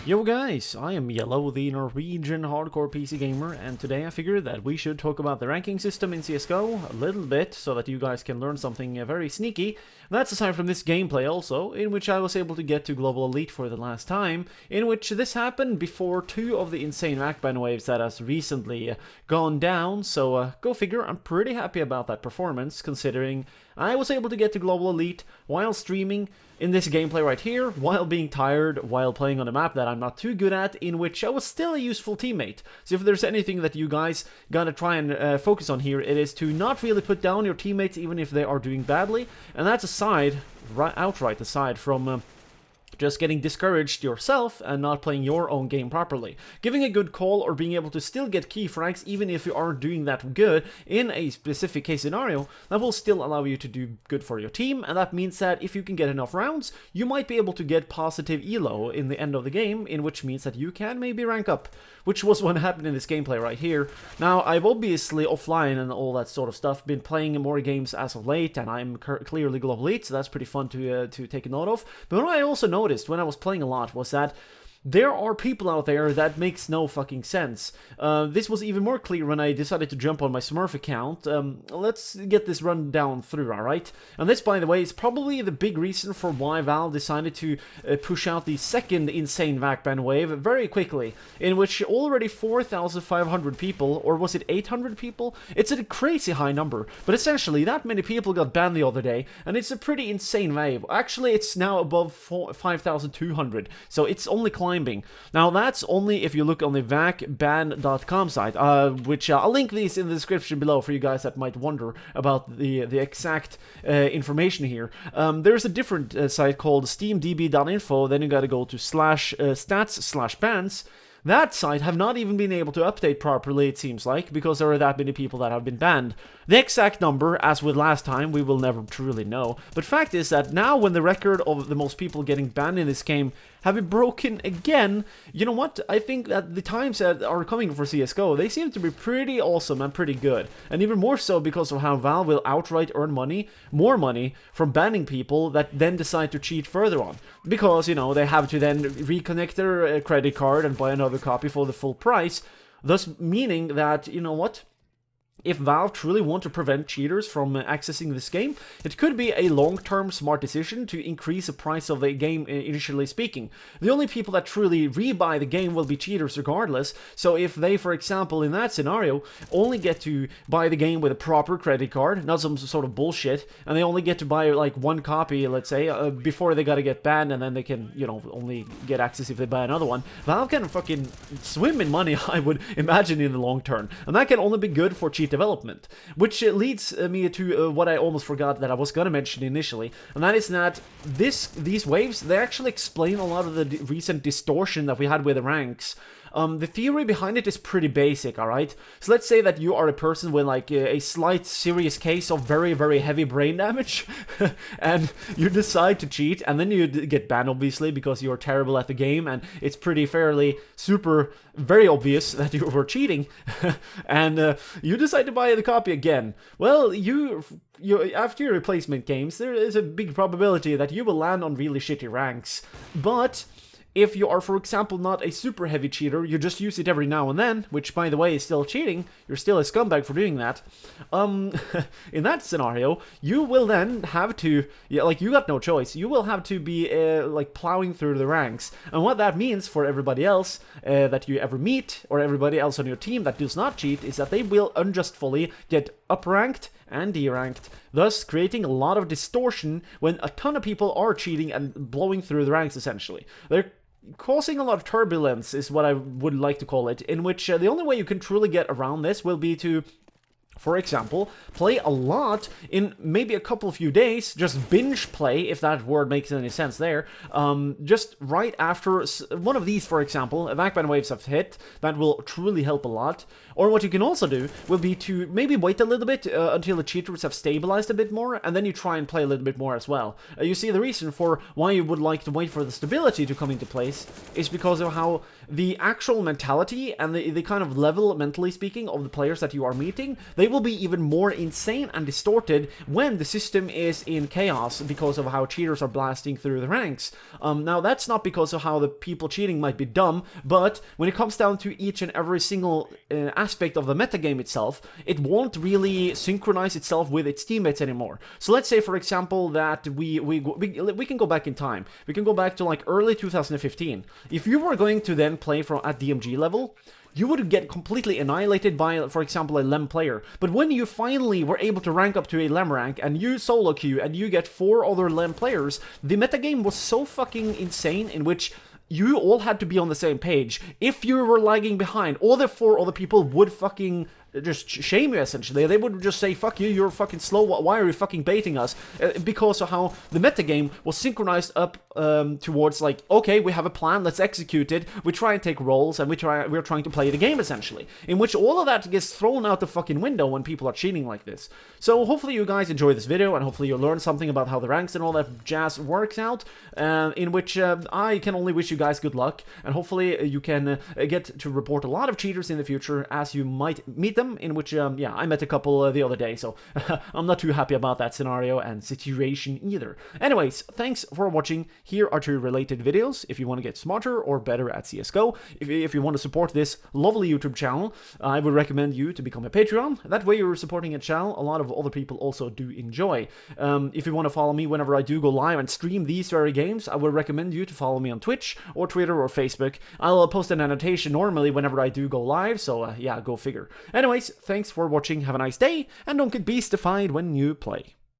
Yo guys, I am Yellow, the Norwegian hardcore PC gamer, and today I figured that we should talk about the ranking system in CSGO a little bit, so that you guys can learn something very sneaky. That's aside from this gameplay also, in which I was able to get to Global Elite for the last time, in which this happened before 2 of the insane VAC ban waves that has recently gone down, so go figure. I'm pretty happy about that performance, considering I was able to get to Global Elite while streaming in this gameplay right here, while being tired, while playing on a map that I'm not too good at, in which I was still a useful teammate. So if there's anything that you guys gotta try and focus on here, it is to not really put down your teammates even if they are doing badly, and that's outright aside from just getting discouraged yourself and not playing your own game properly. Giving a good call or being able to still get key frags even if you aren't doing that good in a specific case scenario, that will still allow you to do good for your team, and that means that if you can get enough rounds, you might be able to get positive elo in the end of the game, in which means that you can maybe rank up, which was what happened in this gameplay right here. Now, I've obviously offline and all that sort of stuff been playing more games as of late, and I'm clearly Global Elite, so that's pretty fun to take a note of. But what I also noticed when I was playing a lot was that there are people out there that makes no fucking sense. This was even more clear when I decided to jump on my Smurf account. Let's get this run down through, alright? And this, by the way, is probably the big reason for why Valve decided to push out the second insane VAC ban wave very quickly, in which already 4,500 people, or was it 800 people? It's a crazy high number, but essentially that many people got banned the other day, and it's a pretty insane wave. Actually, it's now above 5,200, so it's only climbing. Now, that's only if you look on the VACban.com site, which I'll link these in the description below for you guys that might wonder about the exact information here. There's a different site called steamdb.info, then you gotta go to /stats/bans. That site have not even been able to update properly, it seems like, because there are that many people that have been banned. The exact number, as with last time, we will never truly know. But fact is that now when the record of the most people getting banned in this game have been broken again, you know what? I think that the times that are coming for CSGO, they seem to be pretty awesome and pretty good. And even more so because of how Valve will outright earn money, more money, from banning people that then decide to cheat further on. Because, you know, they have to then reconnect their credit card and buy another copy for the full price. Thus meaning that, you know what? If Valve truly want to prevent cheaters from accessing this game, it could be a long-term smart decision to increase the price of the game, initially speaking. The only people that truly rebuy the game will be cheaters regardless, so if they, for example, in that scenario, only get to buy the game with a proper credit card, not some sort of bullshit, and they only get to buy like one copy, let's say, before they gotta get banned, and then they can, you know, only get access if they buy another one, Valve can fucking swim in money, I would imagine, in the long term. And that can only be good for cheat development, which leads me to what I almost forgot that I was gonna mention initially, and that is that these waves, they actually explain a lot of the recent distortion that we had with the ranks. The theory behind it is pretty basic, alright? So let's say that you are a person with like a slight serious case of very, very heavy brain damage, and you decide to cheat, and then you get banned, obviously, because you're terrible at the game, and it's pretty very obvious that you were cheating, and you decide to buy the copy again. Well, you after your replacement games, there is a big probability that you will land on really shitty ranks, but if you are, for example, not a super heavy cheater, you just use it every now and then, which, by the way, is still cheating, you're still a scumbag for doing that, in that scenario, you will then have to, you got no choice, you will have to be, like, plowing through the ranks, and what that means for everybody else that you ever meet, or everybody else on your team that does not cheat, is that they will unjustly get up-ranked and deranked, thus creating a lot of distortion when a ton of people are cheating and blowing through the ranks, essentially. They're causing a lot of turbulence, is what I would like to call it, in which the only way you can truly get around this will be to, for example, play a lot in maybe a couple of few days, just binge play, if that word makes any sense there, just right after one of these, for example, VAC ban waves have hit, that will truly help a lot. Or what you can also do will be to maybe wait a little bit until the cheaters have stabilized a bit more, and then you try and play a little bit more as well. You see, the reason for why you would like to wait for the stability to come into place is because of how the actual mentality and the kind of level, mentally speaking, of the players that you are meeting, they they will be even more insane and distorted when the system is in chaos because of how cheaters are blasting through the ranks. Now, that's not because of how the people cheating might be dumb, but when it comes down to each and every single aspect of the metagame itself, it won't really synchronize itself with its teammates anymore. So let's say, for example, that we can go back in time. We can go back to like early 2015. If you were going to then play at DMG level, you would get completely annihilated by, for example, a LEM player. But when you finally were able to rank up to a LEM rank, and you solo queue, and you get 4 other LEM players, the metagame was so fucking insane, in which you all had to be on the same page. If you were lagging behind, all the 4 other people would fucking just shame you, essentially. They would just say, fuck you, you're fucking slow, why are you fucking baiting us? Because of how the metagame was synchronized up towards, like, okay, we have a plan, let's execute it, we try and take roles, and we're trying to play the game, essentially. In which all of that gets thrown out the fucking window when people are cheating like this. So hopefully you guys enjoy this video, and hopefully you learn something about how the ranks and all that jazz works out, in which I can only wish you guys good luck, and hopefully you can get to report a lot of cheaters in the future, as you might meet them, in which, yeah, I met a couple the other day, so I'm not too happy about that scenario and situation either. Anyways, thanks for watching. Here are 2 related videos if you want to get smarter or better at CSGO. If you want to support this lovely YouTube channel, I would recommend you to become a Patreon. That way you're supporting a channel a lot of other people also do enjoy. If you want to follow me whenever I do go live and stream these very games, I would recommend you to follow me on Twitch or Twitter or Facebook. I'll post an annotation normally whenever I do go live, so yeah, go figure. Anyways, thanks for watching, have a nice day, and don't get beastified when you play.